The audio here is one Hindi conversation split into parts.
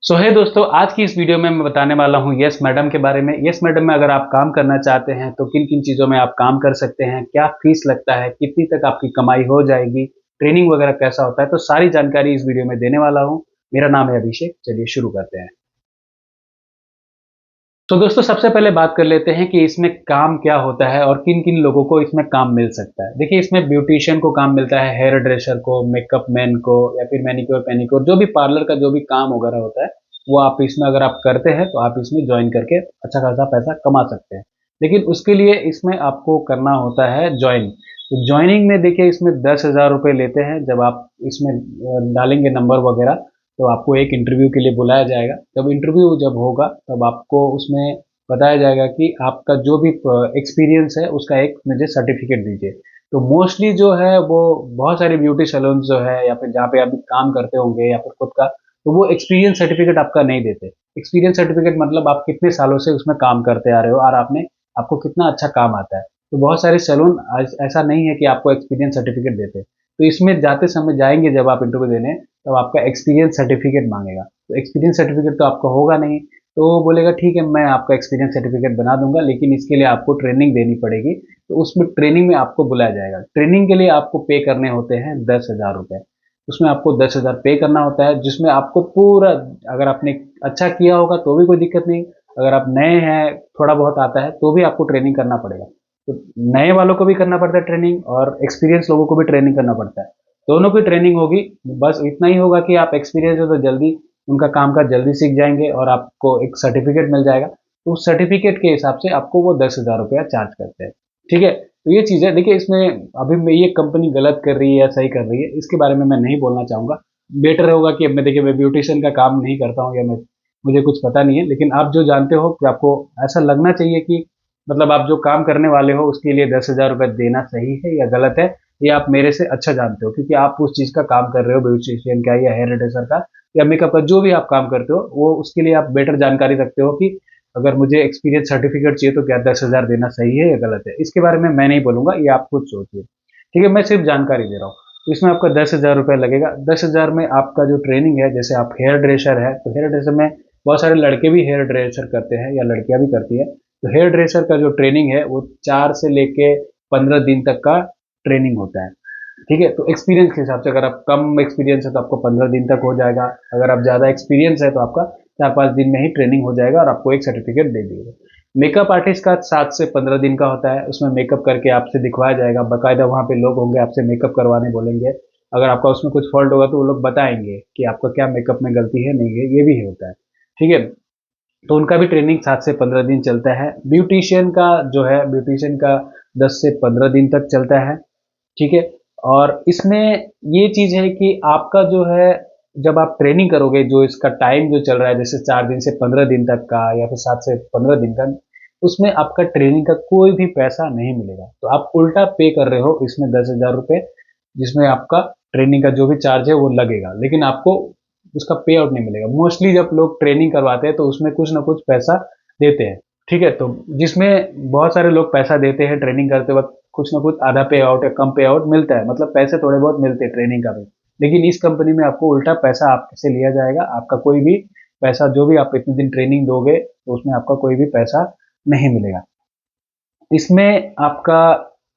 सो है दोस्तों, आज की इस वीडियो में मैं बताने वाला हूँ यस मैडम के बारे में। यस मैडम में अगर आप काम करना चाहते हैं तो किन किन चीज़ों में आप काम कर सकते हैं, क्या फीस लगता है, कितनी तक आपकी कमाई हो जाएगी, ट्रेनिंग वगैरह कैसा होता है, तो सारी जानकारी इस वीडियो में देने वाला हूँ। मेरा नाम है अभिषेक। चलिए शुरू करते हैं। तो दोस्तों, सबसे पहले बात कर लेते हैं कि इसमें काम क्या होता है और किन किन लोगों को इसमें काम मिल सकता है। देखिए, इसमें ब्यूटिशियन को काम मिलता है, हेयर ड्रेसर को, मेकअप मैन को, या फिर मैनिक्योर पेनिक्योर, जो भी पार्लर का जो भी काम वगैरह होता है वो आप इसमें अगर आप करते हैं तो आप इसमें ज्वाइन करके अच्छा खासा पैसा कमा सकते हैं। लेकिन उसके लिए इसमें आपको करना होता है ज्वाइन। तो ज्वाइनिंग में देखिए, इसमें 10,000 रुपये लेते हैं। जब आप इसमें डालेंगे नंबर वगैरह तो आपको एक इंटरव्यू के लिए बुलाया जाएगा। जब इंटरव्यू जब होगा तब आपको उसमें बताया जाएगा कि आपका जो भी एक्सपीरियंस है उसका एक मुझे सर्टिफिकेट दीजिए। तो मोस्टली जो है वो बहुत सारे ब्यूटी सैलून जो है या फिर जहाँ पे आप काम करते होंगे या फिर खुद का, तो वो एक्सपीरियंस सर्टिफिकेट आपका नहीं देते। एक्सपीरियंस सर्टिफिकेट मतलब आप कितने सालों से उसमें काम करते आ रहे हो और आपको कितना अच्छा काम आता है। तो बहुत सारे सैलून ऐसा नहीं है कि आपको एक्सपीरियंस सर्टिफिकेट देते। तो इसमें जाते समय जाएंगे जब आप इंटरव्यू देने, तब आपका एक्सपीरियंस सर्टिफिकेट मांगेगा। तो एक्सपीरियंस सर्टिफिकेट तो आपका होगा नहीं। तो वो बोलेगा ठीक है, मैं आपका एक्सपीरियंस सर्टिफिकेट बना दूंगा, लेकिन इसके लिए आपको ट्रेनिंग देनी पड़ेगी। तो उसमें ट्रेनिंग में आपको बुलाया जाएगा। ट्रेनिंग के लिए आपको पे करने होते हैं 10,000 रुपये। उसमें आपको 10,000 पे करना होता है, जिसमें आपको पूरा, अगर आपने अच्छा किया होगा तो भी कोई दिक्कत नहीं। अगर आप नए हैं, थोड़ा बहुत आता है, तो भी आपको ट्रेनिंग करना पड़ेगा। तो नए वालों को भी करना पड़ता है ट्रेनिंग, और एक्सपीरियंस लोगों को भी ट्रेनिंग करना पड़ता है। दोनों की ट्रेनिंग होगी। बस इतना ही होगा कि आप एक्सपीरियंस है तो जल्दी उनका काम का जल्दी सीख जाएंगे और आपको एक सर्टिफिकेट मिल जाएगा। तो उस सर्टिफिकेट के हिसाब से आपको वो 10,000 रुपया चार्ज करते हैं। ठीक है, तो ये चीज़ है। देखिए, इसमें अभी मैं ये कंपनी गलत कर रही है या सही कर रही है इसके बारे में मैं नहीं बोलना चाहूँगा। बेटर होगा कि मैं, देखिए, मैं ब्यूटिशियन का काम नहीं करता हूँ या मैं, मुझे कुछ पता नहीं है। लेकिन आप जो जानते हो कि आपको ऐसा लगना चाहिए कि मतलब आप जो काम करने वाले हो उसके लिए 10,000 रुपये देना सही है या गलत है, ये आप मेरे से अच्छा जानते हो, क्योंकि आप उस चीज़ का काम कर रहे हो, ब्यूटिशियन का या हेयर ड्रेसर का या मेकअप का, जो भी आप काम करते हो वो उसके लिए आप बेटर जानकारी रखते हो कि अगर मुझे एक्सपीरियंस सर्टिफिकेट चाहिए तो क्या 10,000 देना सही है या गलत है। इसके बारे में मैं नहीं बोलूंगा, ये आप खुद सोचिए। ठीक है, मैं सिर्फ जानकारी दे रहा हूँ। तो इसमें आपका 10,000 रुपये लगेगा। 10,000 में आपका जो ट्रेनिंग है, जैसे आप हेयर ड्रेसर है तो हेयर ड्रेसर में बहुत सारे लड़के भी हेयर ड्रेसर करते हैं या लड़कियां भी करती है। तो हेयर ड्रेसर का जो ट्रेनिंग है वो 4 से लेके 15 दिन तक का ट्रेनिंग होता है। ठीक है, तो एक्सपीरियंस के हिसाब से, अगर आप कम एक्सपीरियंस है तो आपको 15 दिन तक हो जाएगा। अगर आप ज़्यादा एक्सपीरियंस है तो आपका 4-5 दिन में ही ट्रेनिंग हो जाएगा और आपको एक सर्टिफिकेट दे दिएगा। मेकअप आर्टिस्ट का 7 से 15 दिन का होता है। उसमें मेकअप करके आपसे दिखवाया जाएगा, बाकायदा वहाँ पे लोग होंगे आपसे मेकअप करवाने बोलेंगे। अगर आपका उसमें कुछ फॉल्ट होगा तो वो लोग बताएंगे कि आपका क्या मेकअप में गलती है, नहीं है, ये भी होता है। ठीक है, तो उनका भी ट्रेनिंग 7 से 15 दिन चलता है। ब्यूटिशियन का जो है, ब्यूटिशियन का 10 से 15 दिन तक चलता है। ठीक है, और इसमें ये चीज़ है कि आपका जो है, जब आप ट्रेनिंग करोगे, जो इसका टाइम जो चल रहा है, जैसे 4 दिन से 15 दिन तक का या फिर 7 से 15 दिन का, उसमें आपका ट्रेनिंग का कोई भी पैसा नहीं मिलेगा। तो आप उल्टा पे कर रहे हो इसमें 10,000 रुपये, जिसमें आपका ट्रेनिंग का जो भी चार्ज है वो लगेगा, लेकिन आपको उसका पे आउट नहीं मिलेगा। मोस्टली जब लोग ट्रेनिंग करवाते हैं तो उसमें कुछ ना कुछ पैसा देते हैं। ठीक है, तो जिसमें बहुत सारे लोग पैसा देते हैं ट्रेनिंग करते वक्त, कुछ ना कुछ आधा पे आउट या कम पे आउट मिलता है, मतलब पैसे थोड़े बहुत मिलते हैं ट्रेनिंग का भी। लेकिन इस कंपनी में आपको उल्टा पैसा आपसे लिया जाएगा। आपका कोई भी पैसा, जो भी आप इतने दिन ट्रेनिंग दोगे तो उसमें आपका कोई भी पैसा नहीं मिलेगा। इसमें आपका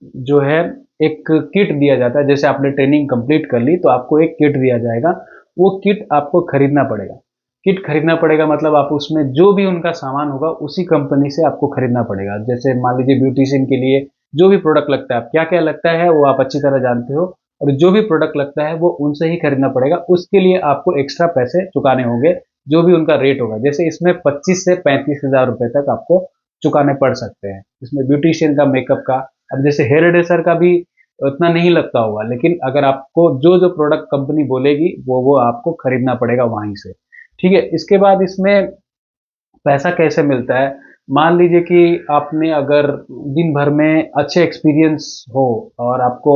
जो है, एक किट दिया जाता है। जैसे आपने ट्रेनिंग कंप्लीट कर ली तो आपको एक किट दिया जाएगा। वो किट आपको खरीदना पड़ेगा। किट खरीदना पड़ेगा मतलब आप उसमें जो भी उनका सामान होगा उसी कंपनी से आपको खरीदना पड़ेगा। जैसे मान लीजिए ब्यूटिशियन के लिए जो भी प्रोडक्ट लगता है, आप क्या क्या लगता है वो आप अच्छी तरह जानते हो, और जो भी प्रोडक्ट लगता है वो उनसे ही खरीदना पड़ेगा। उसके लिए आपको एक्स्ट्रा पैसे चुकाने होंगे, जो भी उनका रेट होगा। जैसे इसमें 25 से 35 हज़ार रुपए तक आपको चुकाने पड़ सकते हैं, इसमें ब्यूटिशियन का, मेकअप का। अब जैसे हेयर ड्रेसर का भी उतना नहीं लगता होगा, लेकिन अगर आपको जो जो प्रोडक्ट कंपनी बोलेगी वो आपको खरीदना पड़ेगा वहीं से। ठीक है, इसके बाद इसमें पैसा कैसे मिलता है। मान लीजिए कि आपने अगर दिन भर में अच्छे एक्सपीरियंस हो और आपको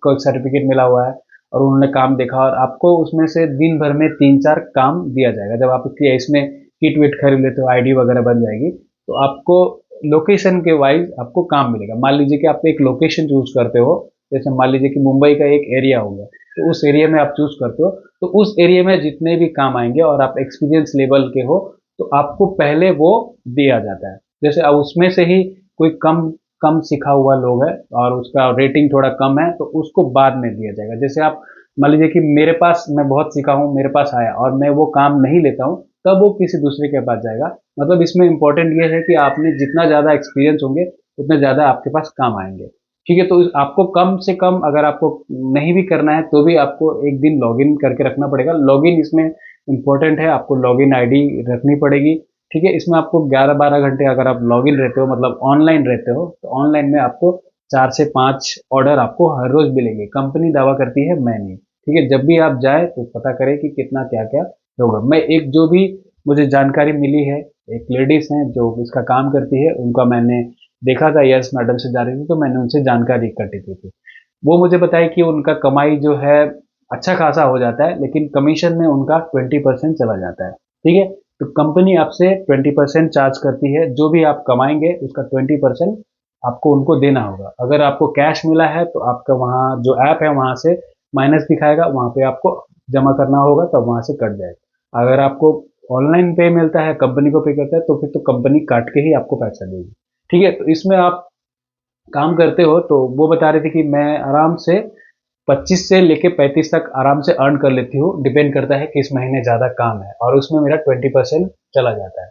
एक सर्टिफिकेट मिला हुआ है और उन्होंने काम देखा, और आपको उसमें से दिन भर में 3-4 काम दिया जाएगा। जब आप इसमें किट विट खरीद लेते हो, आईडी वगैरह बन जाएगी, तो आपको लोकेशन के वाइज आपको काम मिलेगा। मान लीजिए कि आप एक लोकेशन चूज करते हो, जैसे मान लीजिए कि मुंबई का एक एरिया हो गया, तो उस एरिया में आप चूज करते हो, तो उस एरिया में जितने भी काम आएंगे और आप एक्सपीरियंस लेवल के हो, तो आपको पहले वो दिया जाता है। जैसे अब उसमें से ही कोई कम कम सीखा हुआ लोग है और उसका रेटिंग थोड़ा कम है, तो उसको बाद में दिया जाएगा। जैसे आप मान लीजिए कि मेरे पास, मैं बहुत सीखा हूँ, मेरे पास आया और मैं वो काम नहीं लेता हूँ, तब वो किसी दूसरे के पास जाएगा। मतलब इसमें इंपॉर्टेंट ये है कि आपने जितना ज़्यादा एक्सपीरियंस होंगे, उतने ज़्यादा आपके पास काम आएंगे। ठीक है, तो आपको कम से कम, अगर आपको नहीं भी करना है तो भी आपको एक दिन लॉगिन करके रखना पड़ेगा। लॉगिन इसमें इंपॉर्टेंट है, आपको लॉगिन आईडी रखनी पड़ेगी। ठीक है, इसमें आपको 11-12 घंटे अगर आप लॉगिन रहते हो, मतलब ऑनलाइन रहते हो, तो ऑनलाइन में आपको 4 से 5 ऑर्डर आपको हर रोज मिलेंगे। कंपनी दावा करती है, मैं नहीं। ठीक है, जब भी आप जाए तो पता करें कि कितना क्या क्या होगा। मैं एक जो भी मुझे जानकारी मिली है, एक लेडीज हैं जो इसका काम करती है, उनका मैंने देखा था, यस मैडम से जा रही थी, तो मैंने उनसे जानकारी इकट्ठी की थी। वो मुझे बताया कि उनका कमाई जो है अच्छा खासा हो जाता है, लेकिन कमीशन में उनका 20% चला जाता है। ठीक है, तो कंपनी आपसे 20% चार्ज करती है, जो भी आप कमाएंगे उसका 20% आपको उनको देना होगा। अगर आपको कैश मिला है तो आपका वहाँ जो ऐप है वहाँ से माइनस दिखाएगा, वहाँ पे आपको जमा करना होगा, तब वहाँ से कट जाएगा। अगर आपको ऑनलाइन पे मिलता है, कंपनी को पे करता है, तो फिर तो कंपनी काट के ही आपको पैसा देगी। ठीक है, तो इसमें आप काम करते हो, तो वो बता रहे थे कि मैं आराम से 25 से लेके 35 तक आराम से अर्न कर लेती हूँ। डिपेंड करता है कि इस महीने ज़्यादा काम है, और उसमें मेरा 20% चला जाता है।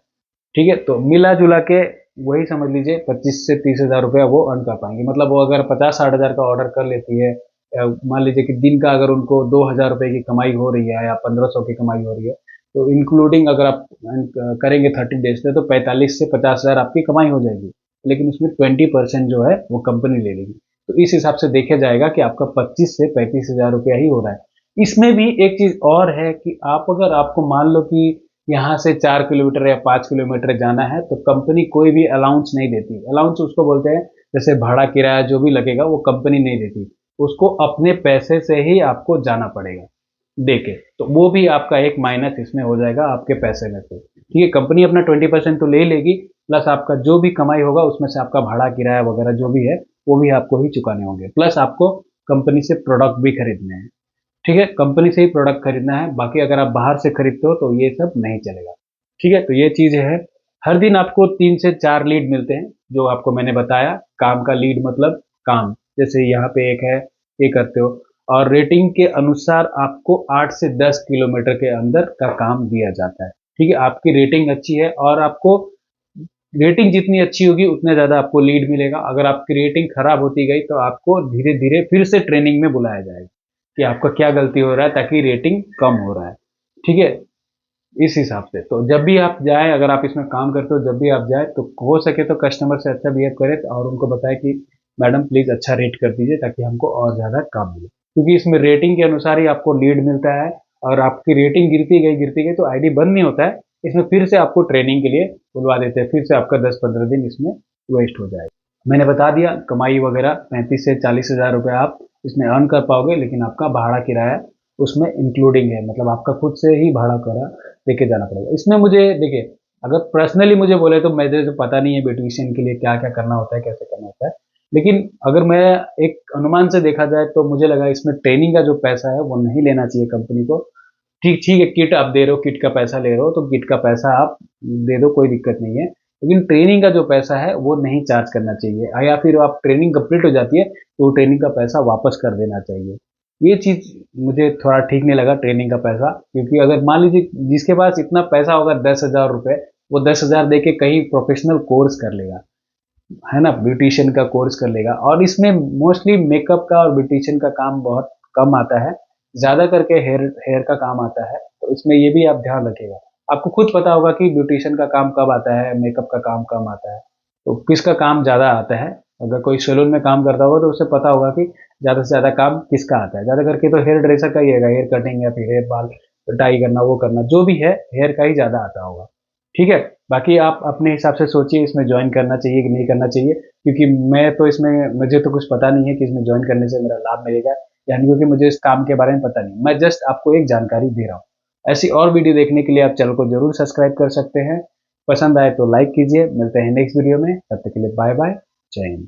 ठीक है, तो मिला जुला के वही समझ लीजिए 25 से 30 हज़ार रुपया वो अर्न कर पाएंगे। मतलब वो अगर 50-60 हज़ार का ऑर्डर कर लेती है, या मान लीजिए कि दिन का अगर उनको 2 हज़ार रुपये की कमाई हो रही है या 1500 की कमाई हो रही है, तो इंक्लूडिंग अगर आप करेंगे 30 डेज से, तो 45 से 50 हज़ार आपकी कमाई हो जाएगी। लेकिन उसमें 20% जो है वो कंपनी ले लेगी। तो इस हिसाब से देखा जाएगा कि आपका 25 से 35 हज़ार रुपया ही हो रहा है। इसमें भी एक चीज और है कि आप, अगर आपको मान लो कि यहाँ से 4 किलोमीटर या 5 किलोमीटर जाना है, तो कंपनी कोई भी अलाउंस नहीं देती। अलाउंस उसको बोलते हैं, जैसे भाड़ा किराया जो भी लगेगा वो कंपनी नहीं देती, उसको अपने पैसे से ही आपको जाना पड़ेगा देके। तो वो भी आपका एक माइनस इसमें हो जाएगा आपके पैसे में से। ठीक है, कंपनी अपना 20% तो ले लेगी, प्लस आपका जो भी कमाई होगा उसमें से आपका भाड़ा किराया वगैरह जो भी है वो भी आपको ही चुकाने होंगे। प्लस आपको कंपनी से प्रोडक्ट भी खरीदने हैं। ठीक है, कंपनी से ही प्रोडक्ट खरीदना है, बाकी अगर आप बाहर से खरीदते हो तो ये सब नहीं चलेगा। ठीक है, तो ये चीज़ है। हर दिन आपको 3 से 4 लीड मिलते हैं, जो आपको मैंने बताया। काम का लीड मतलब काम, जैसे यहाँ पे एक है, ये करते हो। और रेटिंग के अनुसार आपको 8 से 10 किलोमीटर के अंदर का काम दिया जाता है। ठीक है, आपकी रेटिंग अच्छी है, और आपको रेटिंग जितनी अच्छी होगी उतने ज़्यादा आपको लीड मिलेगा। अगर आपकी रेटिंग खराब होती गई तो आपको धीरे धीरे फिर से ट्रेनिंग में बुलाया जाएगा कि आपका क्या गलती हो रहा है, ताकि रेटिंग कम हो रहा है। ठीक है, इस हिसाब से तो जब भी आप जाए, अगर आप इसमें काम करते हो, जब भी आप जाए तो हो सके तो कस्टमर से अच्छा बिहेव करें, और उनको बताएं कि मैडम प्लीज़ अच्छा रेट कर दीजिए, ताकि हमको और ज़्यादा काम मिले। क्योंकि इसमें रेटिंग के अनुसार ही आपको लीड मिलता है, और आपकी रेटिंग गिरती गई तो आईडी बंद नहीं होता है। इसमें फिर से आपको ट्रेनिंग के लिए बुलवा देते हैं, फिर से आपका 10-15 दिन इसमें वेस्ट हो जाएगा। मैंने बता दिया कमाई वगैरह 35 से 40 हज़ार रुपये आप इसमें अर्न कर पाओगे, लेकिन आपका भाड़ा किराया उसमें इंक्लूडिंग है, मतलब आपका खुद से ही भाड़ा किराया लेके जाना पड़ेगा। इसमें मुझे देखिए, अगर पर्सनली मुझे बोले तो मुझे तो पता नहीं है ब्यूटिशियन के लिए क्या क्या करना होता है, कैसे करना होता है। लेकिन अगर मैं एक अनुमान से देखा जाए तो मुझे लगा इसमें ट्रेनिंग का जो पैसा है वो नहीं लेना चाहिए कंपनी को। ठीक ठीक है, किट आप दे रहे हो, किट का पैसा ले रहे हो, तो किट का पैसा आप दे दो, कोई दिक्कत नहीं है। लेकिन ट्रेनिंग का जो पैसा है वो नहीं चार्ज करना चाहिए, या फिर आप ट्रेनिंग कंप्लीट हो जाती है तो ट्रेनिंग का पैसा वापस कर देना चाहिए। ये चीज़ मुझे थोड़ा ठीक नहीं लगा, ट्रेनिंग का पैसा। क्योंकि अगर मान लीजिए जिसके पास इतना पैसा होगा 10 हज़ार रुपये, वो 10 हज़ार दे के कहीं प्रोफेशनल कोर्स कर लेगा, है ना, ब्यूटिशियन का कोर्स कर लेगा। और इसमें मोस्टली मेकअप का और ब्यूटिशियन का काम बहुत कम आता है, ज़्यादा करके हेयर हेयर का काम आता है। तो इसमें ये भी आप ध्यान रखिएगा। आपको खुद पता होगा कि ब्यूटिशियन का काम कब आता है, मेकअप का काम कम आता है, तो किसका काम ज़्यादा आता है। अगर कोई सैलून में काम करता होगा तो उसे पता होगा कि ज़्यादा से ज़्यादा काम किसका आता है। ज़्यादा करके तो हेयर ड्रेसर का ही है, हेयर कटिंग या फिर हेयर बाल डाई करना, वो करना, जो भी है हेयर का ही ज़्यादा आता होगा। ठीक है, बाकी आप अपने हिसाब से सोचिए इसमें ज्वाइन करना चाहिए कि नहीं करना चाहिए। क्योंकि मैं तो इसमें, मुझे तो कुछ पता नहीं है कि इसमें ज्वाइन करने से मेरा लाभ मिलेगा, यानी क्योंकि मुझे इस काम के बारे में पता नहीं। मैं जस्ट आपको एक जानकारी दे रहा हूँ। ऐसी और वीडियो देखने के लिए आप चैनल को जरूर सब्सक्राइब कर सकते हैं। पसंद आए तो लाइक कीजिए। मिलते हैं नेक्स्ट वीडियो में, तब तक के लिए बाय बाय, जय हिंद।